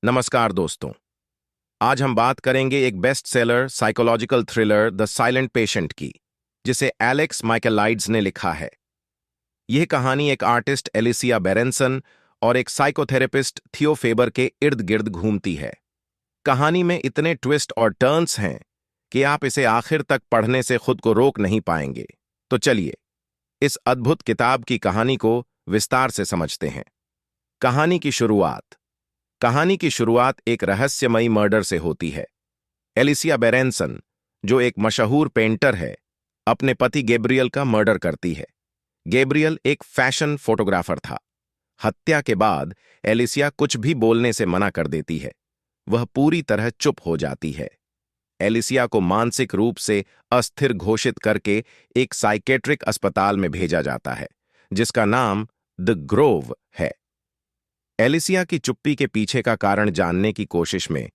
नमस्कार दोस्तों। आज हम बात करेंगे एक best seller psychological thriller the silent patient की, जिसे एलेक्स माइकेलाइड्स ने लिखा है। यह कहानी एक आर्टिस्ट एलिसिया बेरेंसन और एक साइकोथेरेपिस्ट थियो फेबर के इर्द गिर्द घूमती है। कहानी में इतने ट्विस्ट और टर्न्स हैं कि आप इसे आखिर तक पढ़ने से खुद को रोक नहीं पाएंगे। तो चलिए इस अद्भुत किताब की कहानी को विस्तार से समझते हैं। कहानी की शुरुआत एक रहस्यमयी मर्डर से होती है। एलिसिया बेरेंसन, जो एक मशहूर पेंटर है, अपने पति गैब्रियल का मर्डर करती है। गैब्रियल एक फैशन फोटोग्राफर था। हत्या के बाद एलिसिया कुछ भी बोलने से मना कर देती है। वह पूरी तरह चुप हो जाती है। एलिसिया को मानसिक रूप से अस्थिर घोषित करके एक साइकेट्रिक अस्पताल में भेजा जाता है, जिसका नाम द ग्रोव है। एलिसिया की चुप्पी के पीछे का कारण जानने की कोशिश में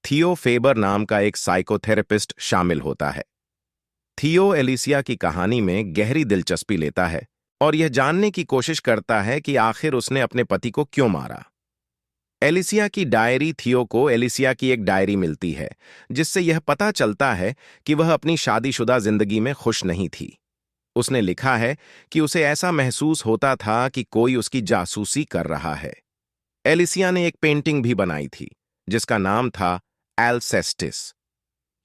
थियो फेबर नाम का एक साइकोथेरेपिस्ट शामिल होता है। थियो एलिसिया की कहानी में गहरी दिलचस्पी लेता है और यह जानने की कोशिश करता है कि आखिर उसने अपने पति को क्यों मारा। एलिसिया की डायरी थियो को एलिसिया की एक डायरी मिलती है, जिससे यह पता चलता है कि वह अपनी शादीशुदा जिंदगी में खुश नहीं थी। उसने लिखा है कि उसे ऐसा महसूस होता था कि कोई उसकी जासूसी कर रहा है। एलिसिया ने एक पेंटिंग भी बनाई थी, जिसका नाम था एल्सेस्टिस।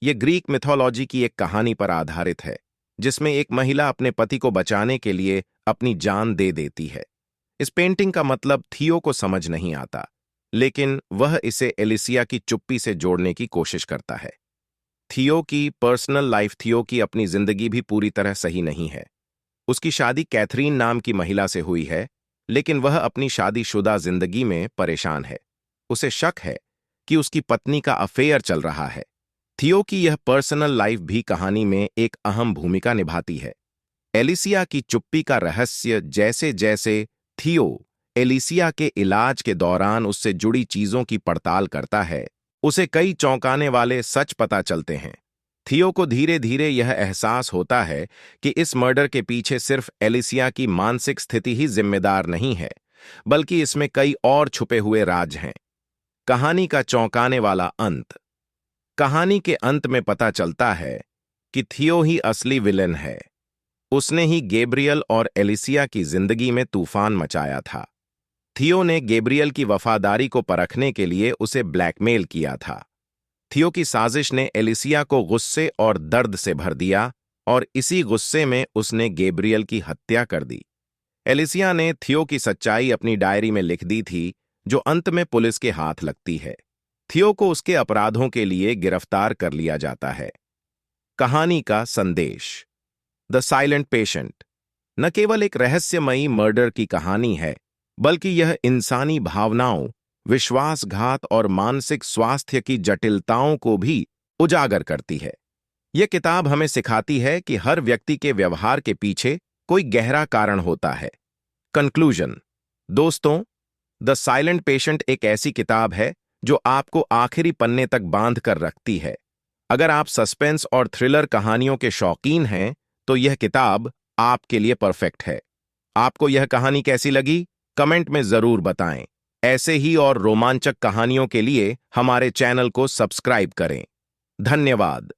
यह ग्रीक मिथोलॉजी की एक कहानी पर आधारित है, जिसमें एक महिला अपने पति को बचाने के लिए अपनी जान दे देती है। इस पेंटिंग का मतलब थियो को समझ नहीं आता, लेकिन वह इसे एलिसिया की चुप्पी से जोड़ने की कोशिश करता है। थियो की पर्सनल लाइफ, थियो की अपनी जिंदगी भी पूरी तरह सही नहीं है। उसकी शादी कैथरीन नाम की महिला से हुई है, लेकिन वह अपनी शादीशुदा जिंदगी में परेशान है। उसे शक है कि उसकी पत्नी का अफेयर चल रहा है। थियो की यह पर्सनल लाइफ भी कहानी में एक अहम भूमिका निभाती है। एलिसिया की चुप्पी का रहस्य जैसे जैसे थियो एलिसिया के इलाज के दौरान उससे जुड़ी चीजों की पड़ताल करता है, उसे कई चौंकाने वाले सच पता चलते हैं। थियो को धीरे धीरे यह एहसास होता है कि इस मर्डर के पीछे सिर्फ एलिसिया की मानसिक स्थिति ही जिम्मेदार नहीं है, बल्कि इसमें कई और छुपे हुए राज हैं। कहानी का चौंकाने वाला अंत। कहानी के अंत में पता चलता है कि थियो ही असली विलेन है। उसने ही गैब्रियल और एलिसिया की जिंदगी में तूफान मचाया था। थियो ने गैब्रियल की वफादारी को परखने के लिए उसे ब्लैकमेल किया था। थियो की साजिश ने एलिसिया को गुस्से और दर्द से भर दिया और इसी गुस्से में उसने गैब्रियल की हत्या कर दी। एलिसिया ने थियो की सच्चाई अपनी डायरी में लिख दी थी, जो अंत में पुलिस के हाथ लगती है। थियो को उसके अपराधों के लिए गिरफ्तार कर लिया जाता है। कहानी का संदेश। द साइलेंट पेशेंट न केवल एक रहस्यमयी मर्डर की कहानी है, बल्कि यह इंसानी भावनाओं, विश्वासघात और मानसिक स्वास्थ्य की जटिलताओं को भी उजागर करती है। यह किताब हमें सिखाती है कि हर व्यक्ति के व्यवहार के पीछे कोई गहरा कारण होता है। कंक्लूजन। दोस्तों, द साइलेंट पेशेंट एक ऐसी किताब है जो आपको आखिरी पन्ने तक बांध कर रखती है। अगर आप सस्पेंस और थ्रिलर कहानियों के शौकीन हैं, तो यह किताब आपके लिए परफेक्ट है। आपको यह कहानी कैसी लगी, कमेंट में जरूर बताएं। ऐसे ही और रोमांचक कहानियों के लिए हमारे चैनल को सब्सक्राइब करें। धन्यवाद।